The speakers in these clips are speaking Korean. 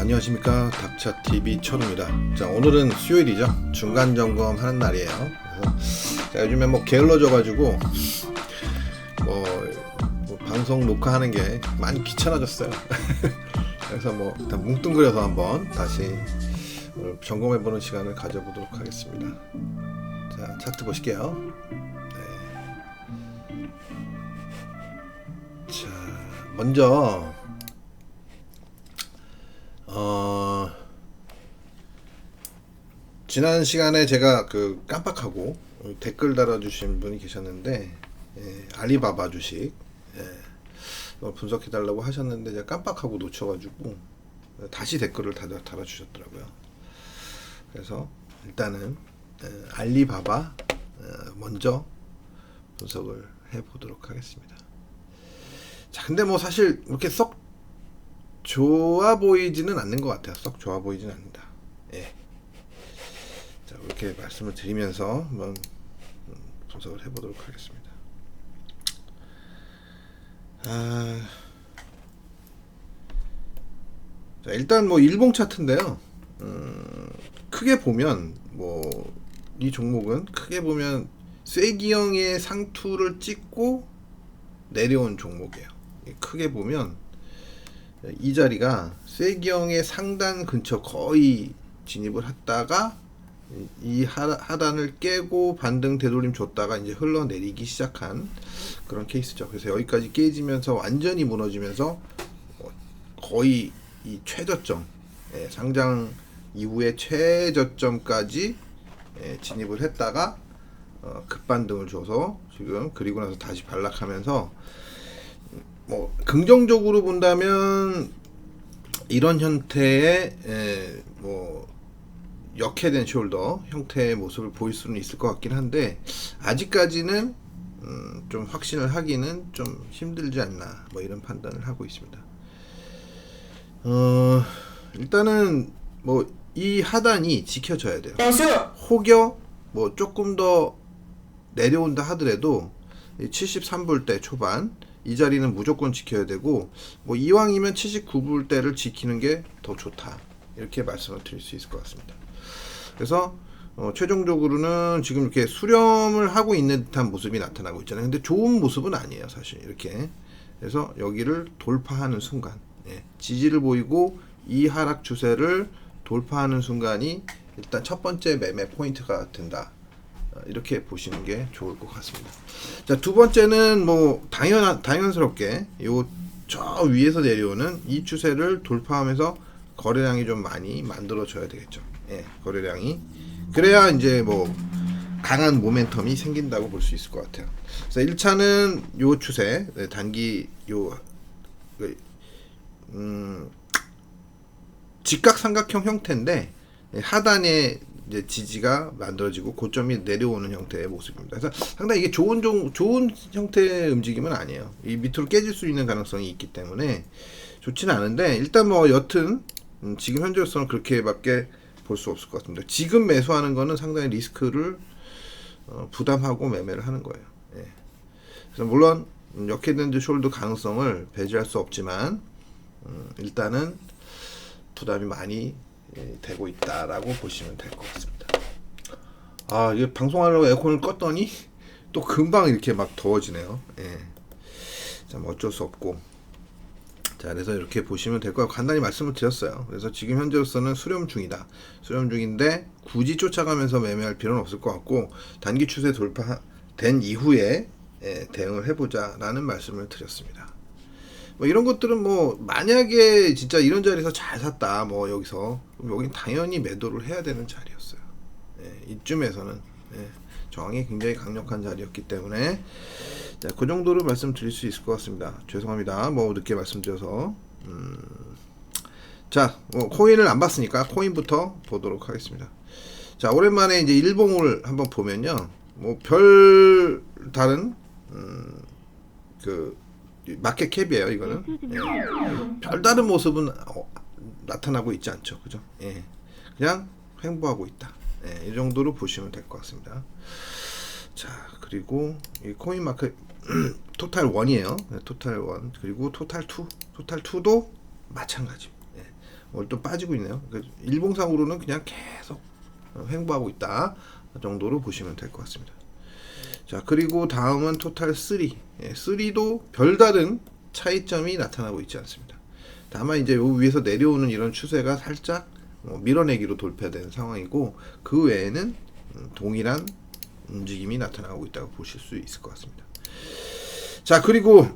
안녕하십니까, 닥차TV 천우입니다. 자, 오늘은 수요일이죠. 중간 점검 하는 날이에요. 그래서 자, 요즘에 뭐 게을러져 가지고 뭐 방송 녹화하는 게 많이 귀찮아졌어요. 그래서 뭐 일단 뭉뚱그려서 한번 다시 점검해보는 시간을 가져보도록 하겠습니다. 자, 차트 보실게요. 네. 자, 먼저 지난 시간에 제가 깜빡하고 댓글 달아주신 분이 계셨는데, 알리바바 주식 분석해 달라고 하셨는데 제가 깜빡하고 놓쳐가지고 다시 댓글을 달아주셨더라고요. 그래서 일단은 알리바바 먼저 분석을 해보도록 하겠습니다. 자, 근데 뭐 사실 이렇게 썩 좋아 보이지는 않는 것 같아요. 썩 좋아 보이지는 않는다. 예. 자, 이렇게 말씀을 드리면서 한번 분석을 해보도록 하겠습니다. 자, 일단 뭐 일봉 차트인데요. 크게 보면 이 종목은 크게 보면 쐐기형의 상투를 찍고 내려온 종목이에요. 크게 보면 이 자리가 쐐기형의 상단 근처 거의 진입을 했다가 이 하단을 깨고 반등 되돌림 줬다가 이제 흘러내리기 시작한 그런 케이스죠. 그래서 여기까지 깨지면서 완전히 무너지면서 거의 이 최저점, 상장 이후에 최저점까지 진입을 했다가 급반등을 줘서 지금 그리고 나서 다시 반락하면서 뭐 긍정적으로 본다면 이런 형태의 역해된 숄더 형태의 모습을 보일 수는 있을 것 같긴 한데 아직까지는 좀 확신을 하기는 좀 힘들지 않나 뭐 이런 판단을 하고 있습니다. 일단은 뭐 이 하단이 지켜져야 돼요. 혹여 뭐 조금 더 내려온다 하더라도 73불대 초반 이 자리는 무조건 지켜야 되고 뭐 이왕이면 79불대를 지키는 게 더 좋다 이렇게 말씀을 드릴 수 있을 것 같습니다. 그래서 최종적으로는 지금 이렇게 수렴을 하고 있는 듯한 모습이 나타나고 있잖아요. 근데 좋은 모습은 아니에요, 사실. 이렇게. 그래서 여기를 돌파하는 순간, 지지를 보이고 이 하락 추세를 돌파하는 순간이 일단 첫 번째 매매 포인트가 된다. 이렇게 보시는 게 좋을 것 같습니다. 자, 두 번째는 뭐 당연스럽게 요 저 위에서 내려오는 이 추세를 돌파하면서 거래량이 좀 많이 만들어져야 되겠죠. 거래량이 그래야 이제 뭐 강한 모멘텀이 생긴다고 볼 수 있을 것 같아요. 그래서 1차는 요 추세, 단기 요 직각삼각형 형태인데 하단에 이제 지지가 만들어지고 고점이 내려오는 형태의 모습입니다. 그래서 상당히 이게 좋은 형태의 움직임은 아니에요. 이 밑으로 깨질 수 있는 가능성이 있기 때문에 좋지는 않은데 일단 뭐 여튼 지금 현재로서는 그렇게밖에 볼 수 없을 것 같습니다. 지금 매수하는 거는 상당히 리스크를 부담하고 매매를 하는 거예요. 그래서 물론 역헤드앤 숄더 가능성을 배제할 수 없지만 일단은 부담이 많이 되고 있다라고 보시면 될 것 같습니다. 이게 방송하려고 에어컨을 껐더니 또 금방 이렇게 막 더워지네요. 자, 뭐 어쩔 수 없고. 자, 그래서 이렇게 보시면 될 것 같고 간단히 말씀을 드렸어요. 그래서 지금 현재로서는 수렴 중이다. 수렴 중인데 굳이 쫓아가면서 매매할 필요는 없을 것 같고 단기 추세 돌파된 이후에 대응을 해보자라는 말씀을 드렸습니다. 뭐 이런 것들은 뭐 만약에 진짜 이런 자리에서 잘 샀다 뭐 여기서 그럼 여긴 당연히 매도를 해야 되는 자리였어요. 이쯤에서는 저항이 굉장히 강력한 자리였기 때문에 자, 그 정도로 말씀드릴 수 있을 것 같습니다. 죄송합니다. 뭐 늦게 말씀드려서 자, 코인을 안 봤으니까 코인부터 보도록 하겠습니다. 자, 오랜만에 이제 일봉을 한번 보면요, 뭐 별 다른 그 마켓 캡이에요. 이거는 별다른 모습은 나타나고 있지 않죠, 그죠? 예, 그냥 횡보하고 있다. 예, 이 정도로 보시면 될 것 같습니다. 자, 그리고 이 코인 마켓 토탈 1이에요. 토탈 1 그리고 토탈 2, 토탈 2도 마찬가지. 예, 오늘 또 빠지고 있네요. 일봉상으로는 그냥 계속 횡보하고 있다 정도로 보시면 될 것 같습니다. 자, 그리고 다음은 토탈 3. 예, 3도 별다른 차이점이 나타나고 있지 않습니다. 다만 이제 요 위에서 내려오는 이런 추세가 살짝 밀어내기로 돌파되는 상황이고, 그 외에는 동일한 움직임이 나타나고 있다고 보실 수 있을 것 같습니다. 자, 그리고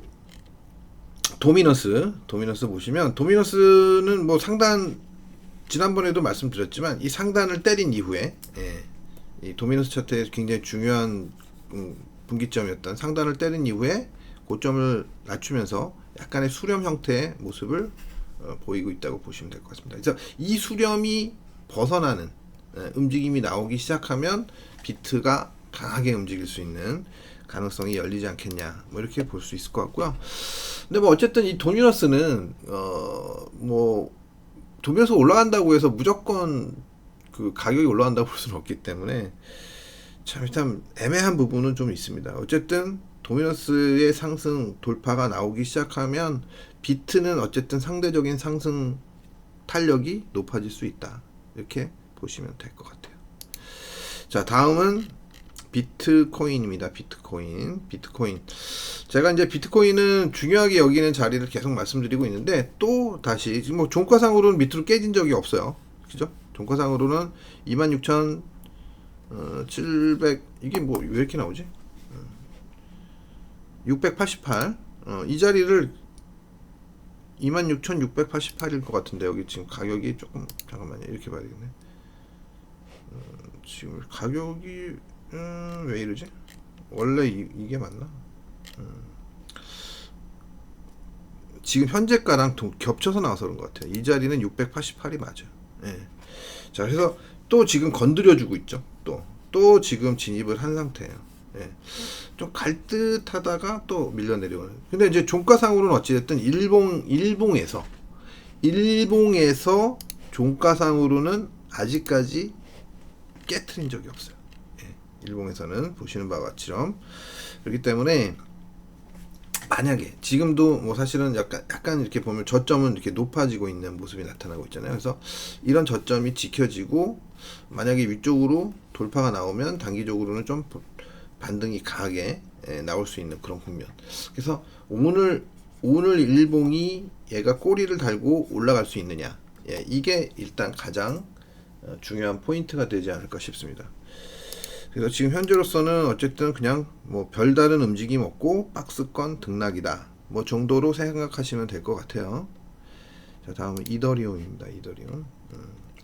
도미너스 보시면, 도미너스는 뭐 상단, 지난번에도 말씀드렸지만 이 상단을 때린 이후에, 예, 이 도미너스 차트의 굉장히 중요한 분기점이었던 상단을 때린 이후에 고점을 낮추면서 약간의 수렴 형태의 모습을 보이고 있다고 보시면 될 것 같습니다. 그래서 이 수렴이 벗어나는 움직임이 나오기 시작하면 비트가 강하게 움직일 수 있는 가능성이 열리지 않겠냐, 뭐 이렇게 볼 수 있을 것 같고요. 근데 뭐 어쨌든 이 도미너스는 뭐 도미너스 올라간다고 해서 무조건 그 가격이 올라간다고 볼 수는 없기 때문에 참 애매한 부분은 좀 있습니다. 어쨌든 도미너스의 상승 돌파가 나오기 시작하면 비트는 어쨌든 상대적인 상승 탄력이 높아질 수 있다, 이렇게 보시면 될 것 같아요. 자, 다음은 비트코인입니다. 비트코인. 제가 이제 비트코인은 중요하게 여기는 자리를 계속 말씀드리고 있는데, 또 다시 지금 뭐 종가상으로는 밑으로 깨진 적이 없어요. 그죠? 종가상으로는 26,700, 이게 뭐 왜 이렇게 나오지? 688. 이 자리를 26,688일 것 같은데, 여기 지금 가격이 조금, 잠깐만요, 이렇게 봐야 되겠네. 지금 가격이 왜 이러지? 원래 이게 맞나? 지금 현재가랑 겹쳐서 나와서 그런 것 같아요. 이 자리는 688이 맞아요. 예. 자, 그래서 또 지금 건드려주고 있죠. 또 지금 진입을 한 상태예요. 예. 좀 갈 듯 하다가 또 밀려 내려오는. 근데 이제 종가상으로는 어찌됐든 일봉에서 종가상으로는 아직까지 깨트린 적이 없어요. 예. 일봉에서는 보시는 바와 같이럼. 그렇기 때문에 만약에 지금도 뭐 사실은 약간 이렇게 보면 저점은 이렇게 높아지고 있는 모습이 나타나고 있잖아요. 그래서 이런 저점이 지켜지고 만약에 위쪽으로 돌파가 나오면 단기적으로는 좀 반등이 강하게 나올 수 있는 그런 국면. 그래서 오늘 일봉이 얘가 꼬리를 달고 올라갈 수 있느냐, 예, 이게 일단 가장 중요한 포인트가 되지 않을까 싶습니다. 그래서 지금 현재로서는 어쨌든 그냥 뭐 별다른 움직임 없고 박스권 등락이다, 뭐 정도로 생각하시면 될 것 같아요. 자, 다음은 이더리움입니다.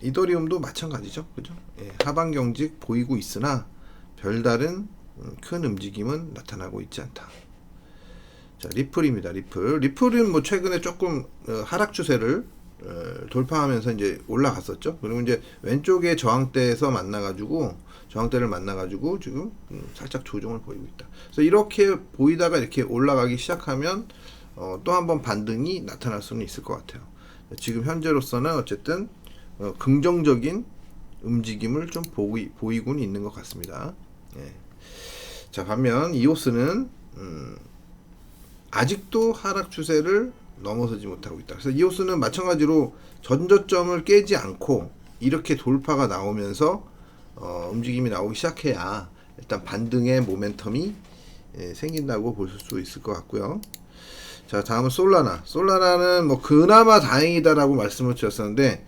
이더리움도 마찬가지죠, 그죠? 예, 하방 경직 보이고 있으나 별다른 큰 움직임은 나타나고 있지 않다. 자, 리플입니다. 리플은 뭐 최근에 조금 하락 추세를 돌파하면서 이제 올라갔었죠. 그리고 이제 왼쪽에 저항대를 만나가지고 지금 살짝 조정을 보이고 있다. 그래서 이렇게 보이다가 이렇게 올라가기 시작하면 또 한번 반등이 나타날 수는 있을 것 같아요. 지금 현재로서는 어쨌든 긍정적인 움직임을 좀 보이고는 있는 것 같습니다. 예. 자, 반면 이오스는 아직도 하락 추세를 넘어서지 못하고 있다. 그래서 이오스는 마찬가지로 전저점을 깨지 않고 이렇게 돌파가 나오면서 움직임이 나오기 시작해야 일단 반등의 모멘텀이 생긴다고 볼 수 있을 것 같고요. 자, 다음은 솔라나는 뭐 그나마 다행이다라고 말씀을 드렸었는데,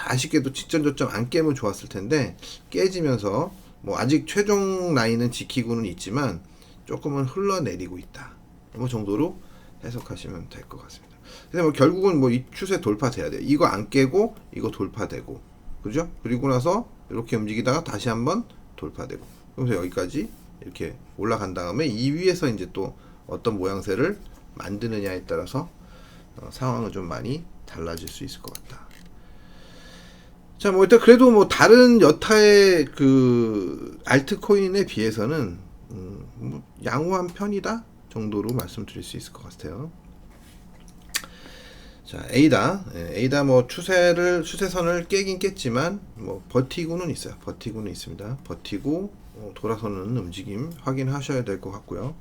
아쉽게도 직전 저점 안 깨면 좋았을 텐데 깨지면서 뭐 아직 최종 라인은 지키고는 있지만 조금은 흘러내리고 있다, 뭐 정도로 해석하시면 될 것 같습니다. 근데 뭐 결국은 뭐 이 추세 돌파돼야 돼요. 이거 안 깨고 이거 돌파되고, 그죠? 그리고 나서 이렇게 움직이다가 다시 한번 돌파되고, 그래서 여기까지 이렇게 올라간 다음에 이 위에서 이제 또 어떤 모양새를 만드느냐에 따라서 상황은 좀 많이 달라질 수 있을 것 같다. 자, 뭐 일단 그래도 뭐 다른 여타의 그 알트코인에 비해서는 뭐 양호한 편이다 정도로 말씀드릴 수 있을 것 같아요. 자, 에이다 뭐 추세선을 깨긴 깼지만 뭐 버티고는 있어요. 버티고는 있습니다. 버티고 돌아서는 움직임 확인하셔야 될 것 같고요.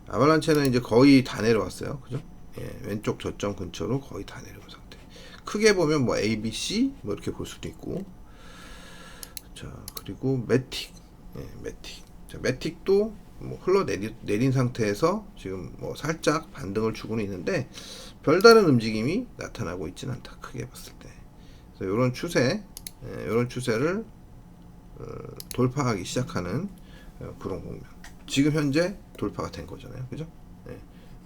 아발란체는 이제 거의 다 내려왔어요. 그죠? 예, 왼쪽 저점 근처로 거의 다 내려온 상태. 크게 보면 뭐 A, B, C 뭐 이렇게 볼 수도 있고. 자, 그리고 매틱. 예, 매틱. 자, 매틱도 뭐 흘러내린 상태에서 지금 뭐 살짝 반등을 주고는 있는데 별다른 움직임이 나타나고 있지는 않다. 크게 봤을 때. 그래서 이런 추세를 돌파하기 시작하는 그런 국면. 지금 현재 돌파가 된 거잖아요. 그죠? 네.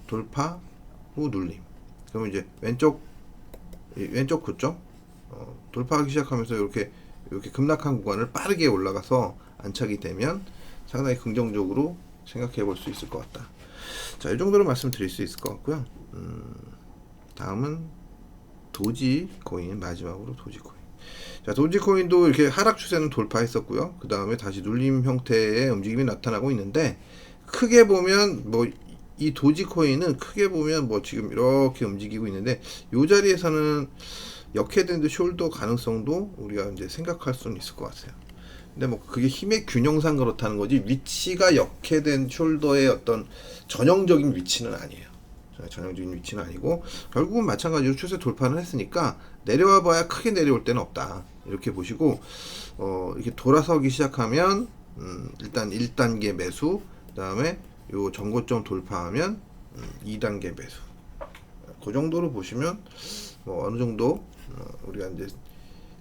돌파 후 눌림. 그러면 이제 왼쪽 고점 돌파하기 시작하면서 이렇게 급락한 구간을 빠르게 올라가서 안착이 되면 상당히 긍정적으로 생각해 볼 수 있을 것 같다. 자, 이 정도로 말씀드릴 수 있을 것 같고요. 다음은 도지코인, 마지막으로 도지코인. 자, 도지코인도 이렇게 하락 추세는 돌파했었고요. 그 다음에 다시 눌림 형태의 움직임이 나타나고 있는데, 크게 보면 뭐 이 도지코인은 크게 보면 뭐 지금 이렇게 움직이고 있는데, 이 자리에서는 역헤드앤드 숄더 가능성도 우리가 이제 생각할 수는 있을 것 같아요. 근데 뭐 그게 힘의 균형상 그렇다는 거지, 위치가 역헤드앤 숄더의 어떤 전형적인 위치는 아니에요. 전형적인 위치는 아니고, 결국은 마찬가지로 추세 돌파는 했으니까 내려와 봐야 크게 내려올 때는 없다, 이렇게 보시고, 이렇게 돌아서기 시작하면 일단 1단계 매수, 그 다음에 요 전고점 돌파하면 2단계 매수, 그 정도로 보시면 뭐 어느 정도 우리가 이제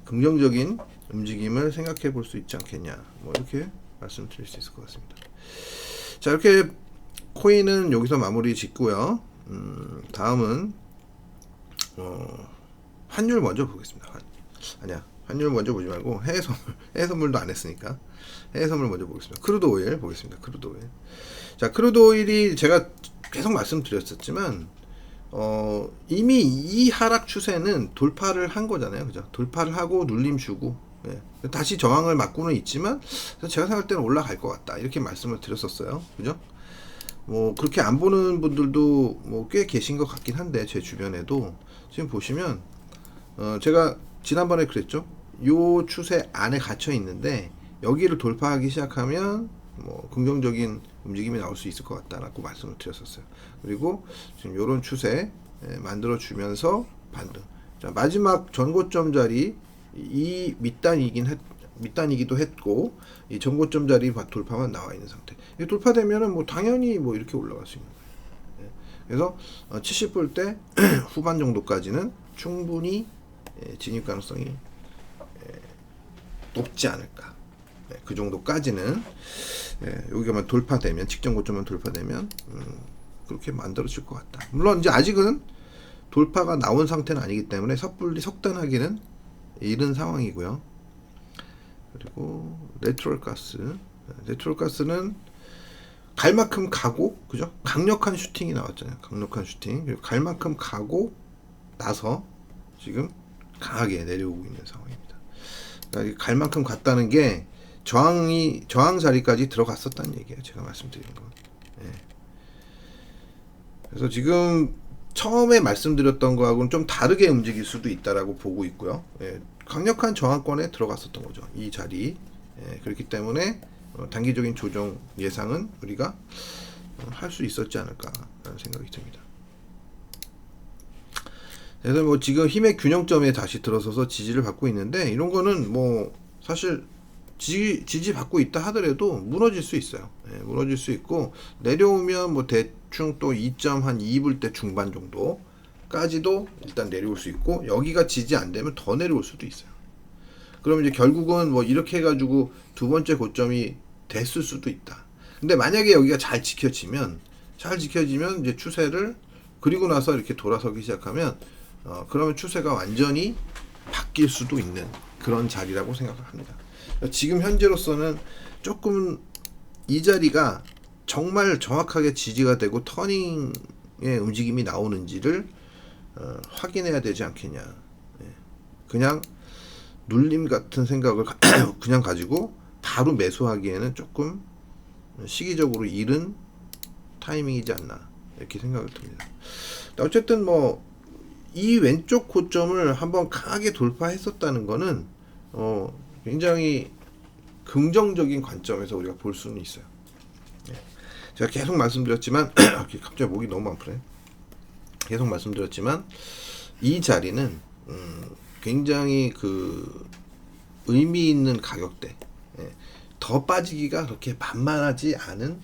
긍정적인 움직임을 생각해 볼 수 있지 않겠냐, 뭐 이렇게 말씀드릴 수 있을 것 같습니다. 자, 이렇게 코인은 여기서 마무리 짓고요. 다음은 환율 먼저 보겠습니다. 환율 먼저 보지 말고 해외 선물도 안 했으니까 해외 선물 먼저 보겠습니다. 크루드 오일 보겠습니다. 크루드 오일. 자, 크루드 오일이 제가 계속 말씀드렸었지만 이미 이 하락 추세는 돌파를 한 거잖아요. 그죠? 돌파를 하고 눌림 주고, 예. 다시 저항을 맞고는 있지만 제가 생각할 때는 올라갈 것 같다, 이렇게 말씀을 드렸었어요. 그죠? 뭐 그렇게 안 보는 분들도 뭐 꽤 계신 것 같긴 한데, 제 주변에도 지금 보시면 제가 지난번에 그랬죠. 요 추세 안에 갇혀 있는데 여기를 돌파하기 시작하면 뭐 긍정적인 움직임이 나올 수 있을 것 같다라고 말씀을 드렸었어요. 그리고 지금 요런 추세 만들어 주면서 반등. 자, 마지막 전고점 자리 이 밑단이기도 했고, 이 전고점 자리 돌파만 나와 있는 상태. 이 돌파되면은 뭐 당연히 뭐 이렇게 올라갈 수 있는 거예요. 그래서 70불대 후반 정도까지는 충분히 진입 가능성이 높지 않을까. 그 정도까지는 여기가 돌파되면, 직전 고점만 돌파되면 그렇게 만들어질 것 같다. 물론 이제 아직은 돌파가 나온 상태는 아니기 때문에 섣불리 속단하기는 이른 상황이고요. 그리고 내추럴 가스는 갈 만큼 가고, 그죠? 강력한 슈팅이 나왔잖아요. 강력한 슈팅. 그리고 갈 만큼 가고 나서 지금 강하게 내려오고 있는 상황입니다. 그러니까 갈 만큼 갔다는 게 저항 자리까지 들어갔었다는 얘기예요. 제가 말씀드린 거. 예. 그래서 지금 처음에 말씀드렸던 거하고는 좀 다르게 움직일 수도 있다라고 보고 있고요. 예. 강력한 저항권에 들어갔었던 거죠, 이 자리. 예. 그렇기 때문에 단기적인 조정 예상은 우리가 할 수 있었지 않을까라는 생각이 듭니다. 그래서 뭐 지금 힘의 균형점에 다시 들어서서 지지를 받고 있는데, 이런 거는 뭐 사실 지지 받고 있다 하더라도 무너질 수 있어요. 예, 무너질 수 있고, 내려오면 뭐 대충 또 2.2불대 중반 정도까지도 일단 내려올 수 있고, 여기가 지지 안 되면 더 내려올 수도 있어요. 그럼 이제 결국은 뭐 이렇게 해가지고 두 번째 고점이 됐을 수도 있다. 근데 만약에 여기가 잘 지켜지면 이제 추세를, 그리고 나서 이렇게 돌아서기 시작하면 그러면 추세가 완전히 바뀔 수도 있는 그런 자리라고 생각을 합니다. 지금 현재로서는 조금 이 자리가 정말 정확하게 지지가 되고 터닝의 움직임이 나오는지를 확인해야 되지 않겠냐, 그냥 눌림 같은 생각을 그냥 가지고 바로 매수하기에는 조금 시기적으로 이른 타이밍이지 않나 이렇게 생각을 듭니다. 어쨌든 뭐 이 왼쪽 고점을 한번 강하게 돌파했었다는 거는 굉장히 긍정적인 관점에서 우리가 볼 수는 있어요. 제가 계속 말씀드렸지만 갑자기 목이 너무 아프네. 계속 말씀드렸지만 이 자리는 굉장히 그 의미 있는 가격대, 더 빠지기가 그렇게 만만하지 않은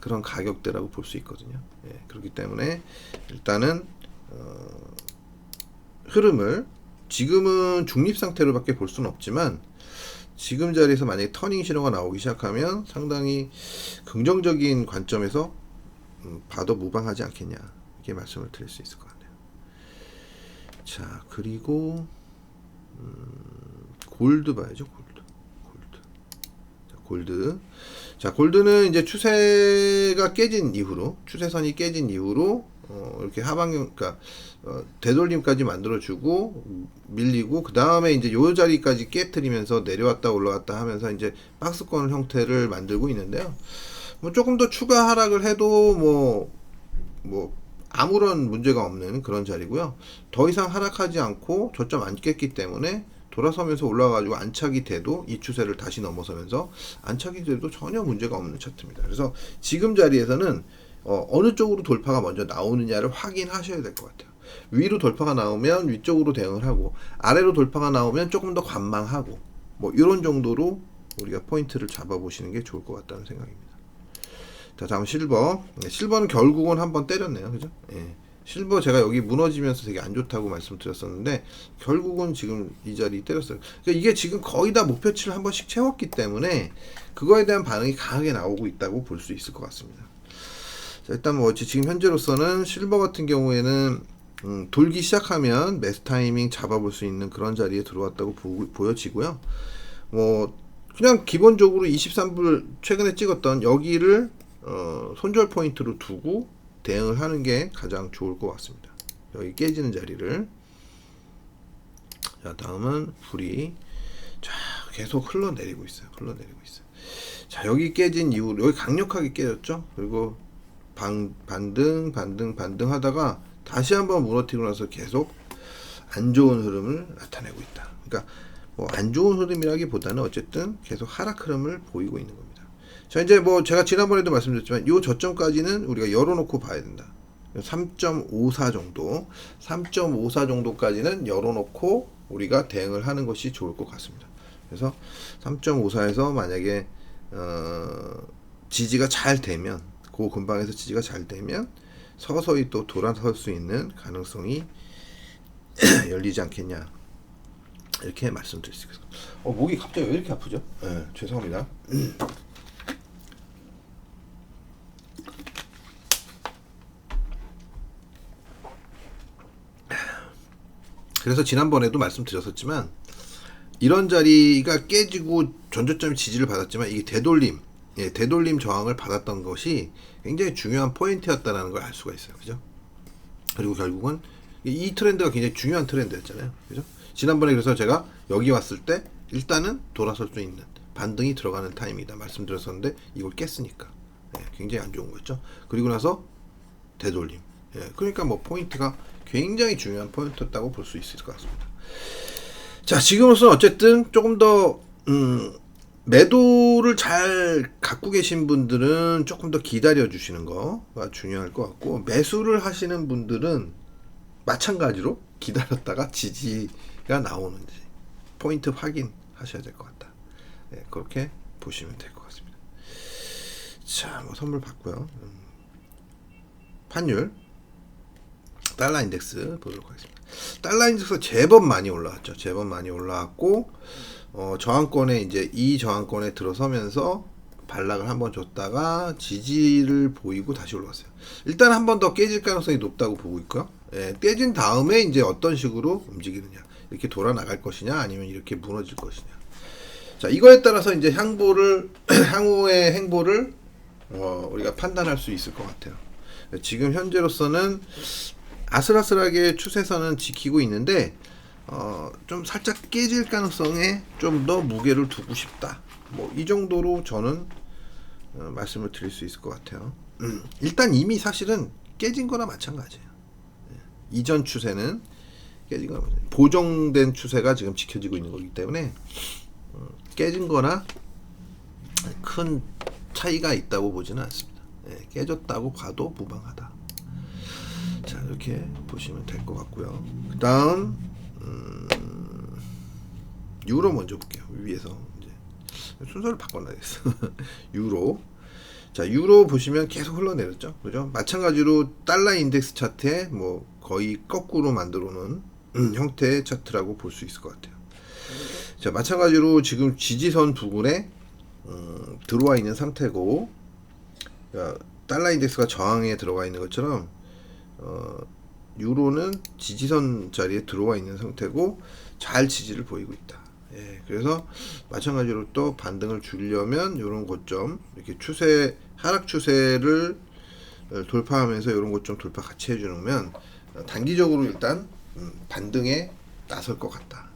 그런 가격대라고 볼 수 있거든요. 그렇기 때문에 일단은 흐름을 지금은 중립 상태로밖에 볼 수는 없지만 지금 자리에서 만약에 터닝 신호가 나오기 시작하면 상당히 긍정적인 관점에서 봐도 무방하지 않겠냐 이렇게 말씀을 드릴 수 있을 것 같네요. 자, 그리고 골드 봐야죠. 자, 골드는 이제 추세가 깨진 이후로, 추세선이 깨진 이후로 이렇게 하방형, 그러니까 되돌림까지 만들어주고 밀리고 그 다음에 이제 요 자리까지 깨트리면서 내려왔다 올라왔다 하면서 이제 박스권 형태를 만들고 있는데요. 뭐 조금 더 추가 하락을 해도 뭐 아무런 문제가 없는 그런 자리고요. 더 이상 하락하지 않고 저점 안 깼기 때문에 돌아서면서 올라가지고 안착이 돼도 이 추세를 다시 넘어서면서 안착이 돼도 전혀 문제가 없는 차트입니다. 그래서 지금 자리에서는 어느 쪽으로 돌파가 먼저 나오느냐를 확인하셔야 될 것 같아요. 위로 돌파가 나오면 위쪽으로 대응을 하고 아래로 돌파가 나오면 조금 더 관망하고 뭐 이런 정도로 우리가 포인트를 잡아보시는 게 좋을 것 같다는 생각입니다. 자, 다음 실버. 실버는 결국은 한번 때렸네요. 그죠? 예. 실버 제가 여기 무너지면서 되게 안 좋다고 말씀드렸었는데 결국은 지금 이 자리 때렸어요. 그러니까 이게 지금 거의 다 목표치를 한 번씩 채웠기 때문에 그거에 대한 반응이 강하게 나오고 있다고 볼 수 있을 것 같습니다. 자, 일단 뭐 지금 현재로서는 실버 같은 경우에는 돌기 시작하면 매수 타이밍 잡아볼 수 있는 그런 자리에 들어왔다고 보여지고요. 뭐 그냥 기본적으로 23불 최근에 찍었던 여기를 손절 포인트로 두고 대응을 하는 게 가장 좋을 것 같습니다. 여기 깨지는 자리를. 자, 다음은 불이 자 계속 흘러내리고 있어요. 자, 여기 깨진 이후로 여기 강력하게 깨졌죠. 그리고 반등 하다가 다시 한번 무너뜨리고 나서 계속 안 좋은 흐름을 나타내고 있다. 그러니까 뭐 안 좋은 흐름이라기보다는 어쨌든 계속 하락 흐름을 보이고 있는 겁니다. 자, 이제 뭐 제가 지난번에도 말씀드렸지만 요 저점까지는 우리가 열어놓고 봐야 된다. 3.54 정도까지는 열어놓고 우리가 대응을 하는 것이 좋을 것 같습니다. 그래서 3.54에서 만약에 지지가 잘 되면 그 근방에서 지지가 잘 되면 서서히 또 돌아설 수 있는 가능성이 열리지 않겠냐 이렇게 말씀드릴 수 있습니다. 목이 갑자기 왜 이렇게 아프죠? 죄송합니다. 그래서 지난번에도 말씀드렸었지만 이런 자리가 깨지고 전저점 지지를 받았지만 이게 되돌림 저항을 받았던 것이 굉장히 중요한 포인트였다는 걸 알 수가 있어요. 그죠? 그리고 결국은 이 트렌드가 굉장히 중요한 트렌드였잖아요. 그죠? 지난번에 그래서 제가 여기 왔을 때 일단은 돌아설 수 있는 반등이 들어가는 타임이다 말씀드렸었는데 이걸 깼으니까 굉장히 안 좋은 거였죠. 그리고 나서 되돌림. 그러니까 뭐 포인트가 굉장히 중요한 포인트였다고 볼 수 있을 것 같습니다. 자, 지금으로서는 어쨌든 조금 더 매도를 잘 갖고 계신 분들은 조금 더 기다려 주시는 거가 중요할 것 같고, 매수를 하시는 분들은 마찬가지로 기다렸다가 지지가 나오는지 포인트 확인하셔야 될 것 같다. 그렇게 보시면 될 것 같습니다. 자, 뭐 선물 받고요. 판율 달러 인덱스 보도록 하겠습니다. 달러 인덱스 제법 많이 올라왔죠. 제법 많이 올라왔고 저항권에 이제 이 저항권에 들어서면서 반락을 한번 줬다가 지지를 보이고 다시 올라왔어요. 일단 한 번 더 깨질 가능성이 높다고 보고 있고요. 깨진 다음에 이제 어떤 식으로 움직이느냐, 이렇게 돌아 나갈 것이냐 아니면 이렇게 무너질 것이냐. 자, 이거에 따라서 이제 향후의 행보를 우리가 판단할 수 있을 것 같아요. 지금 현재로서는 아슬아슬하게 추세선은 지키고 있는데 좀 살짝 깨질 가능성에 좀 더 무게를 두고 싶다. 뭐 이 정도로 저는 말씀을 드릴 수 있을 것 같아요. 일단 이미 사실은 깨진 거나 마찬가지예요. 이전 추세는 깨진 거나 보정된 추세가 지금 지켜지고 있는 거기 때문에 깨진 거나 큰 차이가 있다고 보지는 않습니다. 깨졌다고 봐도 무방하다. 자, 이렇게 보시면 될 것 같고요. 그 다음 유로 먼저 볼게요. 위에서 이제 순서를 바꿔놔야겠어. 유로. 자, 유로 보시면 계속 흘러내렸죠. 그죠? 마찬가지로 달러 인덱스 차트에 뭐 거의 거꾸로 만들어 놓은 형태의 차트라고 볼 수 있을 것 같아요. 자, 마찬가지로 지금 지지선 부근에 들어와 있는 상태고, 달러 인덱스가 저항에 들어가 있는 것처럼 유로는 지지선 자리에 들어와 있는 상태고 잘 지지를 보이고 있다. 그래서 마찬가지로 또 반등을 주려면 이런 고점, 이렇게 하락 추세를 돌파하면서 이런 고점 돌파 같이 해주면 단기적으로 일단 반등에 나설 것 같다.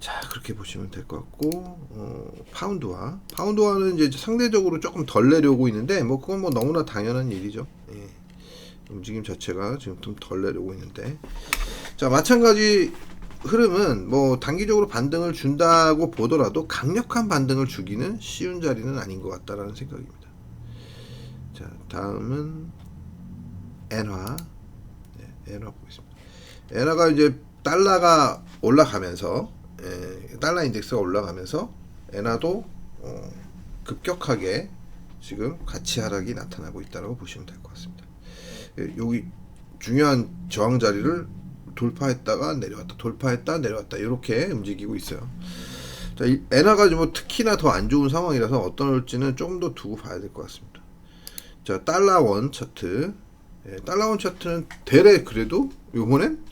자, 그렇게 보시면 될 것 같고, 파운드화는 이제 상대적으로 조금 덜 내려오고 있는데, 뭐 그건 뭐 너무나 당연한 일이죠. 움직임 자체가 지금 좀 덜 내려오고 있는데, 자, 마찬가지 흐름은 뭐 단기적으로 반등을 준다고 보더라도 강력한 반등을 주기는 쉬운 자리는 아닌 것 같다라는 생각입니다. 자, 다음은 엔화. 엔화 보겠습니다. 엔화가 이제 달러가 올라가면서, 달러 인덱스가 올라가면서 엔화도 급격하게 지금 가치 하락이 나타나고 있다고 보시면 될 것 같습니다. 여기 중요한 저항 자리를 돌파했다가 내려왔다, 돌파했다 내려왔다, 이렇게 움직이고 있어요. 자, 엔화가 뭐 특히나 더 안 좋은 상황이라서 어떨지는 조금 더 두고 봐야 될 것 같습니다. 자, 달러원 차트. 달러원 차트는 대략 그래도 요번엔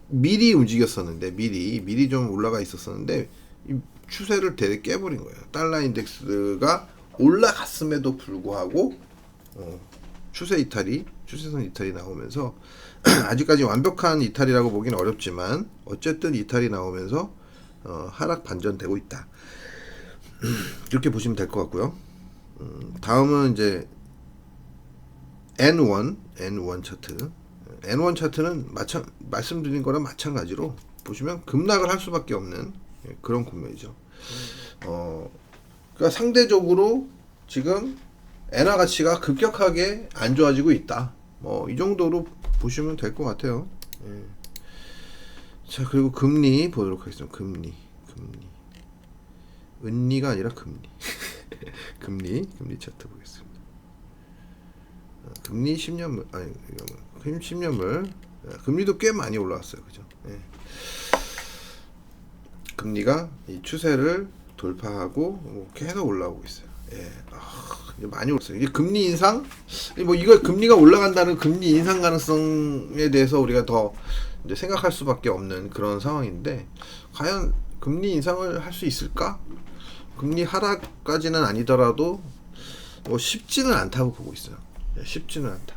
미리 움직였었는데, 미리 좀 올라가 있었었는데 이 추세를 대략 깨버린 거예요. 달러 인덱스가 올라갔음에도 불구하고 추세선 이탈이 나오면서 아직까지 완벽한 이탈이라고 보기는 어렵지만 어쨌든 이탈이 나오면서 하락 반전되고 있다. 이렇게 보시면 될 것 같고요. 다음은 이제 N1 차트. N1 차트는 말씀드린 거랑 마찬가지로 보시면 급락을 할 수밖에 없는 그런 국면이죠. 그러니까 상대적으로 지금 엔화 가치가 급격하게 안 좋아지고 있다. 뭐 이 정도로 보시면 될 것 같아요. 자, 그리고 금리 보도록 하겠습니다. 금리. 은리가 아니라 금리. 금리 차트 보겠습니다. 금리 10년물, 아니, 10년물. 금리도 꽤 많이 올라왔어요. 그죠? 금리가 이 추세를 돌파하고 계속 올라오고 있어요. 많이 올랐어요. 이게 금리 인상, 뭐 이거 금리가 올라간다는 금리 인상 가능성에 대해서 우리가 더 이제 생각할 수밖에 없는 그런 상황인데, 과연 금리 인상을 할 수 있을까? 금리 하락까지는 아니더라도 뭐 쉽지는 않다고 보고 있어요. 쉽지는 않다.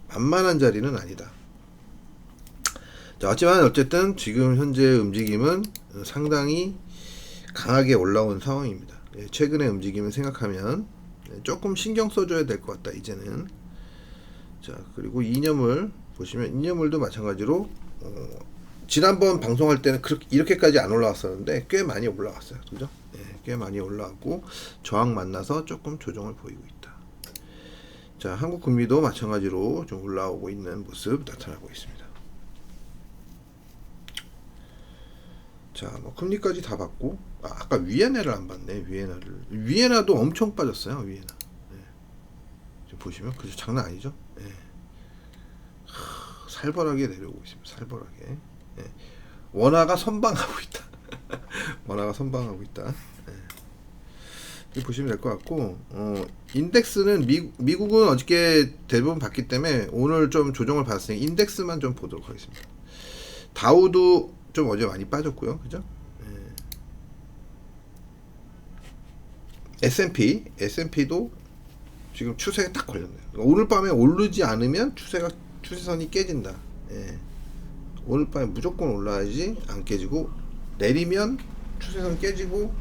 만만한 자리는 아니다. 자, 하지만 어쨌든 지금 현재 움직임은 상당히 강하게 올라온 상황입니다. 최근의 움직임을 생각하면 조금 신경 써줘야 될 것 같다, 이제는. 자, 그리고 이념을 보시면, 이념물도 마찬가지로 지난번 방송할 때는 이렇게까지 안 올라왔었는데 꽤 많이 올라왔어요. 그죠? 꽤 많이 올라왔고 저항 만나서 조금 조정을 보이고 있다. 자, 한국 금리도 마찬가지로 좀 올라오고 있는 모습 나타나고 있습니다. 자, 뭐 금리까지 다 봤고, 아까 위에나를 안 봤네. 위에나도 엄청 빠졌어요. 위에나. 지금 보시면 그죠? 장난 아니죠? 살벌하게 내려오고 있습니다. 살벌하게. 원화가 선방하고 있다. 원화가 선방하고 있다. 이렇게 보시면 될 것 같고, 인덱스는 미국은 어저께 대부분 봤기 때문에 오늘 좀 조정을 받았으니 인덱스만 좀 보도록 하겠습니다. 다우도 좀 어제 많이 빠졌고요. 그죠? S&P도 지금 추세에 딱 걸렸네요. 오늘 밤에 오르지 않으면 추세선이 깨진다. 오늘 밤에 무조건 올라야지 안 깨지고, 내리면 추세선 깨지고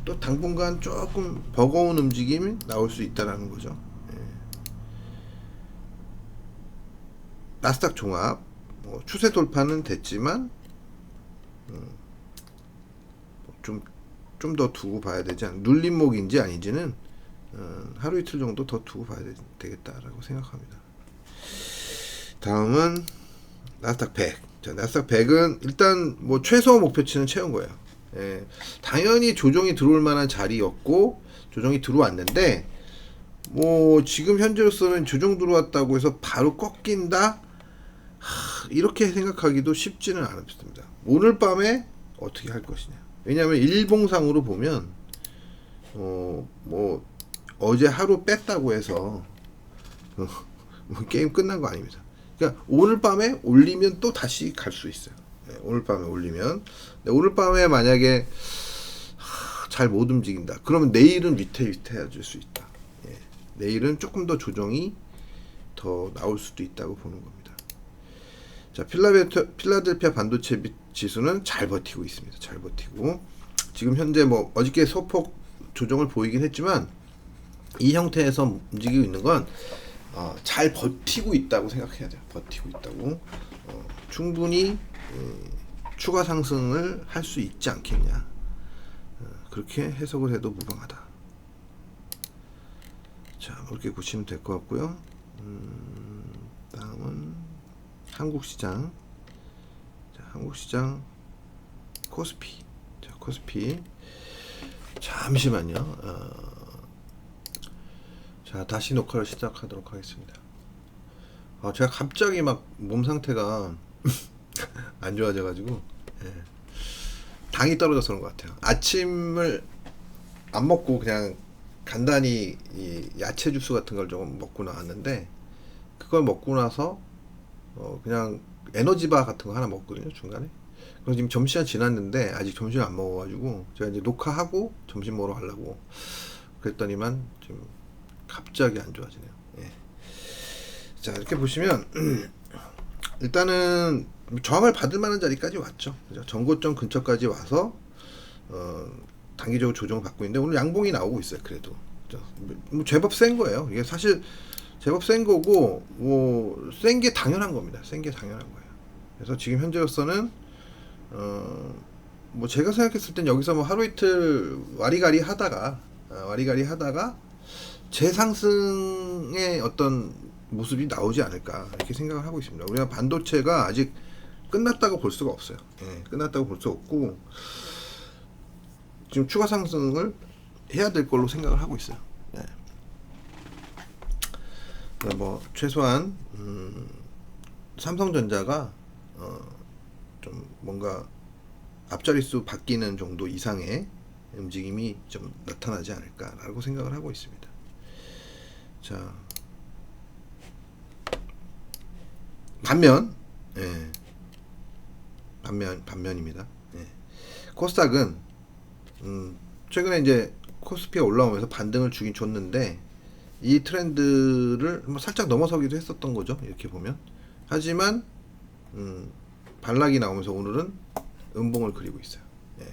또 당분간 조금 버거운 움직임이 나올 수 있다라는 거죠. 예. 나스닥 종합 뭐 추세 돌파는 됐지만 좀 더 두고 봐야 되지 않나. 눌림목인지 아닌지는 하루 이틀 정도 더 두고 봐야 되겠다라고 생각합니다. 다음은 나스닥 100. 자, 나스닥 100은 일단 뭐 최소 목표치는 채운 거예요. 예, 당연히 조정이 들어올 만한 자리였고 조정이 들어왔는데 뭐 지금 현재로서는 조정 들어왔다고 해서 바로 꺾인다? 이렇게 생각하기도 쉽지는 않습니다. 오늘 밤에 어떻게 할 것이냐. 왜냐하면 일봉상으로 보면 뭐 어제 하루 뺐다고 해서 뭐 게임 끝난 거 아닙니다. 그러니까 오늘 밤에 올리면 또 다시 갈 수 있어요. 네, 오늘 밤에 올리면. 오늘 밤에 만약에 잘 못 움직인다. 그러면 내일은 위태위태해질 수 있다. 예, 내일은 조금 더 조정이 더 나올 수도 있다고 보는 겁니다. 자, 필라델피아 반도체 지수는 잘 버티고 있습니다. 잘 버티고 지금 현재 뭐 어저께 소폭 조정을 보이긴 했지만 이 형태에서 움직이고 있는 건 잘 버티고 있다고 생각해야 돼요. 버티고 있다고. 충분히 추가 상승을 할 수 있지 않겠냐. 그렇게 해석을 해도 무방하다. 자, 그렇게 보시면 될 것 같고요. 다음은 한국시장. 자, 한국시장 코스피. 자, 코스피. 잠시만요. 자, 다시 녹화를 시작하도록 하겠습니다. 제가 갑자기 막 몸 상태가 안 좋아져가지고 당이 떨어져서 그런 것 같아요. 아침을 안 먹고 그냥 간단히 이 야채 주스 같은 걸 좀 먹고 나왔는데 그걸 먹고 나서 그냥 에너지바 같은 거 하나 먹거든요, 중간에. 그래서 지금 점심시간 지났는데 아직 점심을 안 먹어가지고 제가 이제 녹화하고 점심 먹으러 가려고 그랬더니만 지금 갑자기 안 좋아지네요. 예. 자, 이렇게 보시면 일단은 저항을 받을 만한 자리까지 왔죠. 그죠? 전고점 근처까지 와서 단기적으로 조정을 받고 있는데 오늘 양봉이 나오고 있어요. 그래도 뭐 제법 센 거예요. 이게 사실 제법 센 거고 뭐 센 게 당연한 겁니다. 센 게 당연한 거예요. 그래서 지금 현재로서는 뭐 제가 생각했을 땐 여기서 뭐 하루 이틀 와리가리 하다가 재상승의 어떤 모습이 나오지 않을까 이렇게 생각을 하고 있습니다. 우리가 반도체가 아직 끝났다고 볼 수가 없어요. 예, 끝났다고 볼 수 없고 지금 추가 상승을 해야 될 걸로 생각을 하고 있어요. 예. 뭐 최소한 삼성전자가 좀 뭔가 앞자릿수 바뀌는 정도 이상의 움직임이 좀 나타나지 않을까라고 생각을 하고 있습니다. 자, 반면입니다. 예. 코스닥은 최근에 이제 코스피가 올라오면서 반등을 주긴 줬는데 이 트렌드를 살짝 넘어서기도 했었던 거죠. 이렇게 보면. 하지만 반락이 나오면서 오늘은 음봉을 그리고 있어요. 예.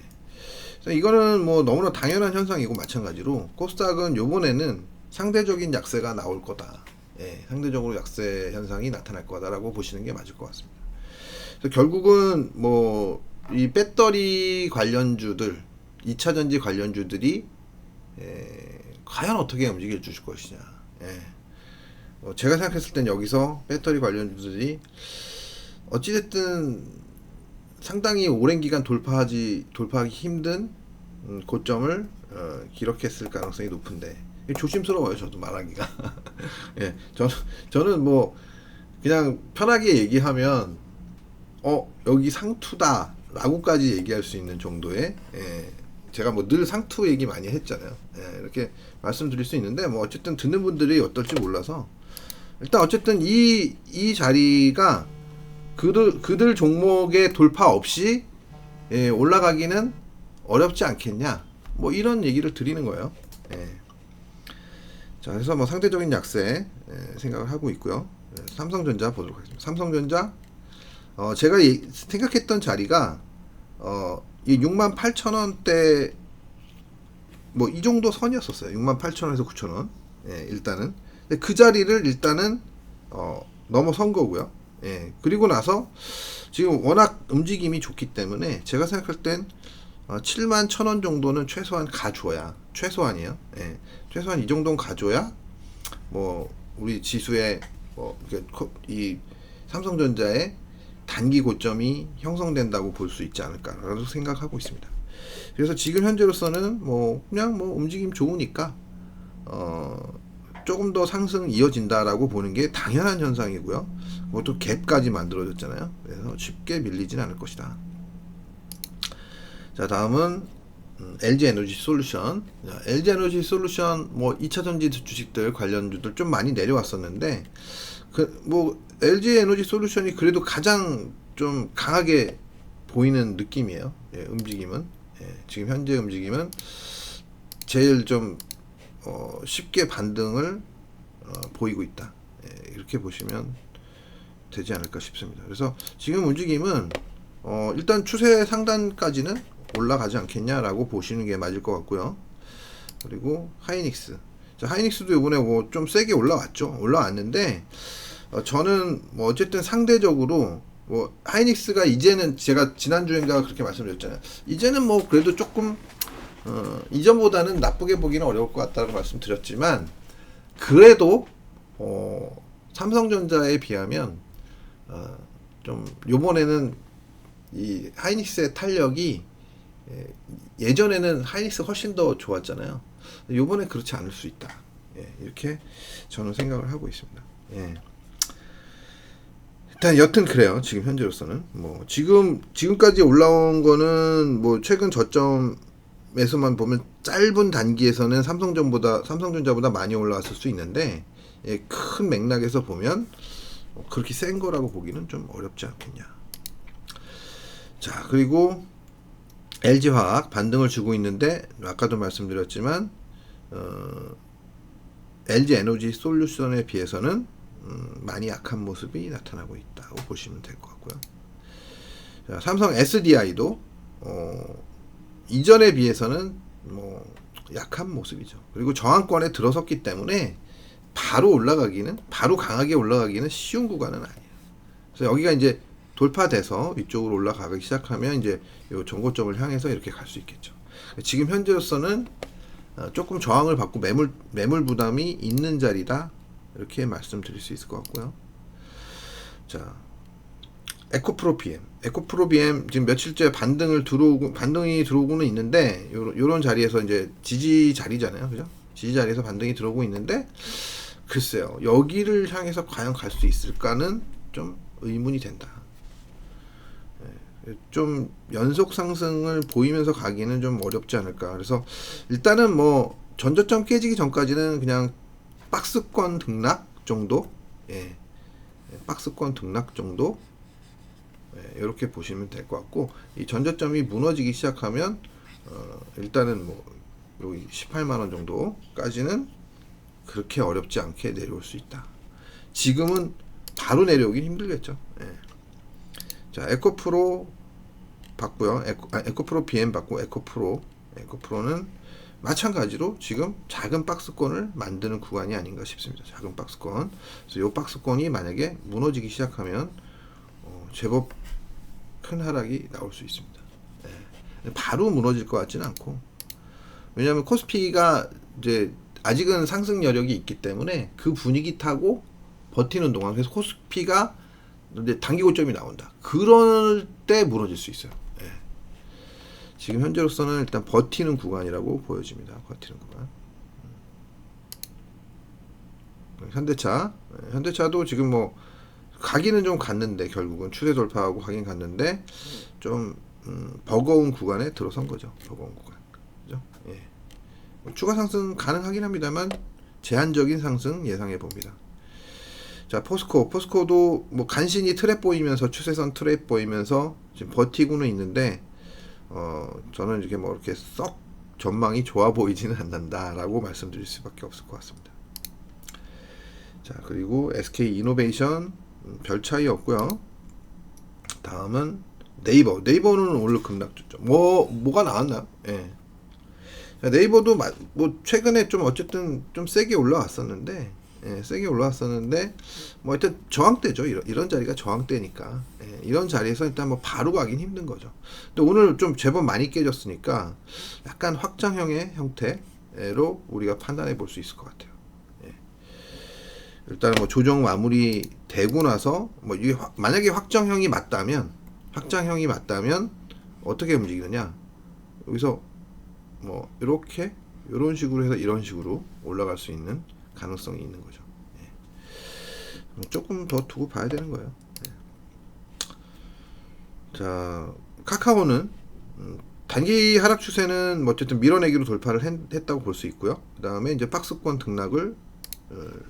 그래서 이거는 뭐 너무나 당연한 현상이고 마찬가지로 코스닥은 요번에는 상대적인 약세가 나올 거다. 예, 상대적으로 약세 현상이 나타날 거다라고 보시는 게 맞을 것 같습니다. 그래서 결국은 뭐 이 배터리 관련주들, 2차 전지 관련주들이 과연 어떻게 움직여 주실 것이냐. 제가 생각했을 땐 여기서 배터리 관련주들이 어찌됐든 상당히 오랜 기간 돌파하기 힘든 고점을 기록했을 가능성이 높은데 조심스러워요. 저도 말하기가. 예, 저는 뭐 그냥 편하게 얘기하면 여기 상투다 라고까지 얘기할 수 있는 정도의 제가 뭐 늘 상투 얘기 많이 했잖아요. 이렇게 말씀드릴 수 있는데 뭐 어쨌든 듣는 분들이 어떨지 몰라서 일단 어쨌든 이 자리가 그들 종목의 돌파 없이 올라가기는 어렵지 않겠냐 뭐 이런 얘기를 드리는 거예요. 자, 그래서 뭐 상대적인 약세 생각을 하고 있고요. 삼성전자 보도록 하겠습니다. 삼성전자 제가 생각했던 자리가 이 68,000원대 뭐 이 정도 선이었었어요. 68,000원에서 9,000원. 예, 일단은 근데 그 자리를 일단은 넘어선 거고요. 예, 그리고 나서 지금 워낙 움직임이 좋기 때문에 제가 생각할 땐 71,000원 정도는 최소한 가줘야, 최소한이에요. 예, 최소한 이 정도는 가줘야 뭐 우리 지수의 이 삼성전자의 단기 고점이 형성된다고 볼 수 있지 않을까라고 생각하고 있습니다. 그래서 지금 현재로서는 뭐 그냥 뭐 움직임 좋으니까 조금 더 상승 이어진다라고 보는 게 당연한 현상이고요. 그것도 갭까지 만들어졌잖아요. 그래서 쉽게 밀리진 않을 것이다. 자, 다음은 LG 에너지 솔루션. LG 에너지 솔루션 뭐 2차전지 주식들 관련주들 좀 많이 내려왔었는데 뭐 LG 에너지 솔루션이 그래도 가장 좀 강하게 보이는 느낌이에요. 예, 움직임은 지금 현재 움직임은 제일 좀 쉽게 반등을 보이고 있다. 예, 이렇게 보시면 되지 않을까 싶습니다. 그래서 지금 움직임은 일단 추세 상단까지는 올라가지 않겠냐라고 보시는 게 맞을 것 같고요. 그리고 하이닉스. 자, 하이닉스도 이번에 뭐 좀 세게 올라왔죠. 올라왔는데 저는 뭐 어쨌든 상대적으로 뭐 하이닉스가 이제는 제가 지난주인가 그렇게 말씀드렸잖아요. 이제는 뭐 그래도 조금 이전보다는 나쁘게 보기는 어려울 것 같다고 말씀드렸지만 그래도 삼성전자에 비하면 좀 요번에는 이 하이닉스의 탄력이 예전에는 하이닉스 훨씬 더 좋았잖아요. 요번에 그렇지 않을 수 있다. 예, 이렇게 저는 생각을 하고 있습니다. 예. 일단 여튼 그래요. 지금 현재로서는 뭐 지금까지 올라온 거는 뭐 최근 저점에서만 보면 짧은 단기에서는 삼성전자보다 많이 올라왔을 수 있는데 예, 큰 맥락에서 보면 그렇게 센 거라고 보기는 좀 어렵지 않겠냐. 자, 그리고 LG화학 반등을 주고 있는데 아까도 말씀드렸지만 LG 에너지 솔루션에 비해서는 많이 약한 모습이 나타나고 있다고 보시면 될 것 같고요. 자, 삼성 SDI도 이전에 비해서는 뭐 약한 모습이죠. 그리고 저항권에 들어섰기 때문에 바로 강하게 올라가기는 쉬운 구간은 아니에요. 그래서 여기가 이제 돌파돼서 위쪽으로 올라가기 시작하면 이제 요 전고점을 향해서 이렇게 갈 수 있겠죠. 지금 현재로서는 조금 저항을 받고 매물 부담이 있는 자리다. 이렇게 말씀드릴 수 있을 것 같고요. 자, 에코프로 BM 지금 며칠째 반등이 들어오고는 있는데 요런 자리에서 이제 지지 자리잖아요. 그죠? 지지 자리에서 반등이 들어오고 있는데 글쎄요. 여기를 향해서 과연 갈 수 있을까는 좀 의문이 된다. 좀 연속 상승을 보이면서 가기는 좀 어렵지 않을까. 그래서 일단은 뭐 전저점 깨지기 전까지는 그냥 박스권 등락 정도, 예, 박스권 등락 정도, 예, 이렇게 보시면 될 것 같고 이 전저점이 무너지기 시작하면 일단은 뭐 여기 18만 원 정도까지는 그렇게 어렵지 않게 내려올 수 있다. 지금은 바로 내려오긴 힘들겠죠. 예. 자, 에코프로 봤고요. 에코프로 BM 봤고 에코프로는 마찬가지로 지금 작은 박스권을 만드는 구간이 아닌가 싶습니다. 작은 박스권. 그래서 이 박스권이 만약에 무너지기 시작하면 제법 큰 하락이 나올 수 있습니다. 네. 바로 무너질 것 같지는 않고 왜냐하면 코스피가 이제 아직은 상승 여력이 있기 때문에 그 분위기 타고 버티는 동안 그래서 코스피가 이제 단기 고점이 나온다. 그럴 때 무너질 수 있어요. 예. 지금 현재로서는 일단 버티는 구간이라고 보여집니다. 버티는 구간. 현대차도 지금 뭐 가기는 좀 갔는데 결국은 추세 돌파하고 가긴 갔는데 좀 버거운 구간에 들어선 거죠. 버거운 구간. 그죠? 예. 추가 상승 가능하긴 합니다만 제한적인 상승 예상해 봅니다. 자, 포스코도 뭐 간신히 트랩 보이면서 추세선 트랩 보이면서 지금 버티고는 있는데 저는 이렇게 뭐 이렇게 썩 전망이 좋아 보이지는 않는다라고 말씀드릴 수밖에 없을 것 같습니다. 자, 그리고 SK 이노베이션 별 차이 없고요. 다음은 네이버. 네이버는 오늘 급락 줬죠. 뭐가 나왔나요? 예. 네이버도 뭐 최근에 좀 어쨌든 좀 세게 올라왔었는데, 예, 세게 올라왔었는데 뭐 하여튼 저항대죠. 이런 자리가 저항대니까, 예, 이런 자리에서 일단 뭐 바로 가긴 힘든 거죠. 근데 오늘 좀 제법 많이 깨졌으니까 약간 확장형의 형태로 우리가 판단해 볼 수 있을 것 같아요. 예. 일단 뭐 조정 마무리 되고 나서 뭐 이게 만약에 확장형이 맞다면 어떻게 움직이느냐, 여기서 뭐 이렇게 이런 식으로 해서 이런 식으로 올라갈 수 있는 가능성이 있는 거죠. 예. 조금 더 두고 봐야 되는 거예요. 예. 자, 카카오는 단기 하락 추세는 뭐 어쨌든 밀어내기로 돌파를 했다고 볼 수 있고요. 그 다음에 이제 박스권 등락을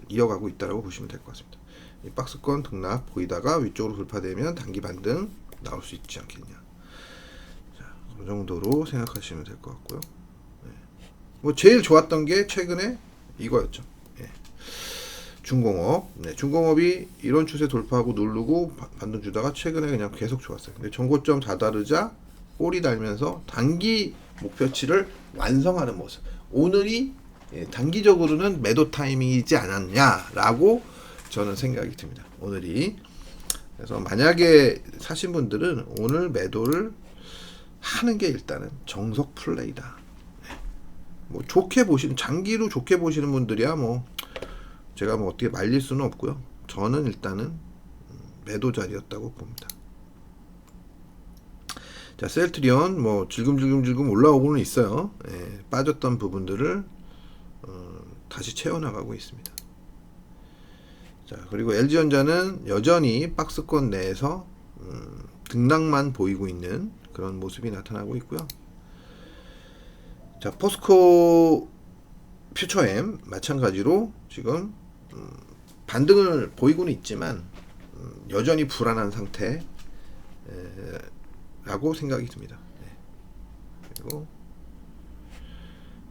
이어가고 있다라고 보시면 될 것 같습니다. 이 박스권 등락 보이다가 위쪽으로 돌파되면 단기 반등 나올 수 있지 않겠냐. 자, 그 정도로 생각하시면 될 것 같고요. 네. 뭐 제일 좋았던 게 최근에 이거였죠. 네. 중공업. 네, 중공업이 이런 추세 돌파하고 누르고 반등 주다가 최근에 그냥 계속 좋았어요. 근데 전고점 다다르자 꼬리 달면서 단기 목표치를 완성하는 모습. 오늘이 단기적으로는 매도 타이밍이지 않았냐라고 저는 생각이 듭니다. 오늘이. 그래서 만약에 사신 분들은 오늘 매도를 하는 게 일단은 정석 플레이다. 뭐 좋게 보시는, 장기로 좋게 보시는 분들이야 뭐 제가 뭐 어떻게 말릴 수는 없고요. 저는 일단은 매도 자리였다고 봅니다. 자, 셀트리온 뭐 질금질금 올라오고는 있어요. 예, 빠졌던 부분들을 다시 채워나가고 있습니다. 자, 그리고 LG전자는 여전히 박스권 내에서 등락만 보이고 있는 그런 모습이 나타나고 있고요. 자, 포스코 퓨처엠 마찬가지로 지금 반등을 보이고는 있지만 여전히 불안한 상태라고 생각이 듭니다. 네. 그리고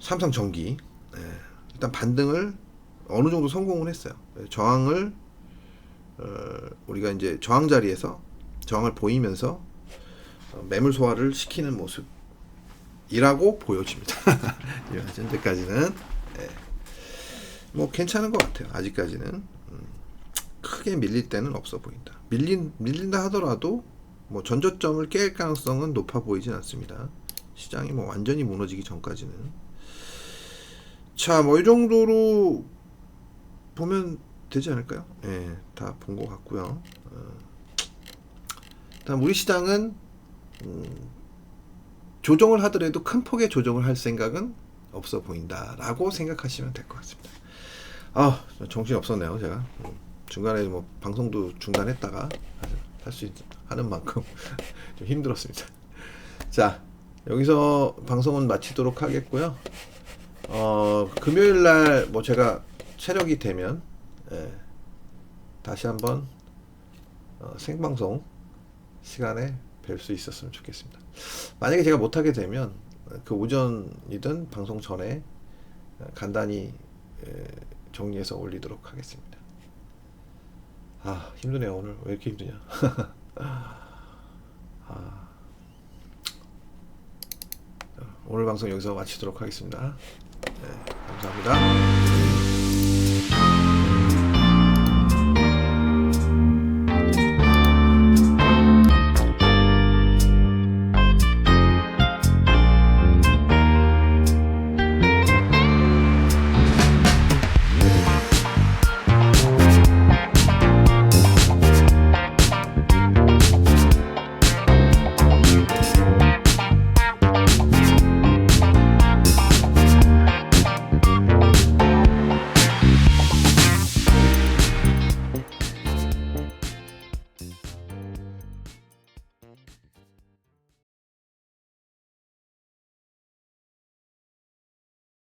삼성전기, 일단 반등을 어느 정도 성공을 했어요. 저항을 우리가 이제 저항 자리에서 저항을 보이면서 매물 소화를 시키는 모습이라고 보여집니다. 현재까지는 뭐 괜찮은 것 같아요. 아직까지는 크게 밀릴 때는 없어 보인다. 밀린다 하더라도 뭐 전저점을 깰 가능성은 높아 보이진 않습니다. 시장이 뭐 완전히 무너지기 전까지는. 자, 뭐 이 정도로 보면 되지 않을까요? 예, 다 본 것 같고요. 다음 우리 시장은 조정을 하더라도 큰 폭의 조정을 할 생각은 없어 보인다라고 생각하시면 될 것 같습니다. 아, 정신 없었네요, 제가. 중간에 뭐 방송도 중단했다가 할 수 하는 만큼 좀 힘들었습니다. 자, 여기서 방송은 마치도록 하겠고요. 금요일 날 뭐 제가 체력이 되면 다시 한번 생방송 시간에 뵐 수 있었으면 좋겠습니다. 만약에 제가 못하게 되면 그 오전이든 방송 전에 간단히 정리해서 올리도록 하겠습니다. 아, 힘드네요. 오늘 왜 이렇게 힘드냐. 오늘 방송 여기서 마치도록 하겠습니다. 네, 감사합니다.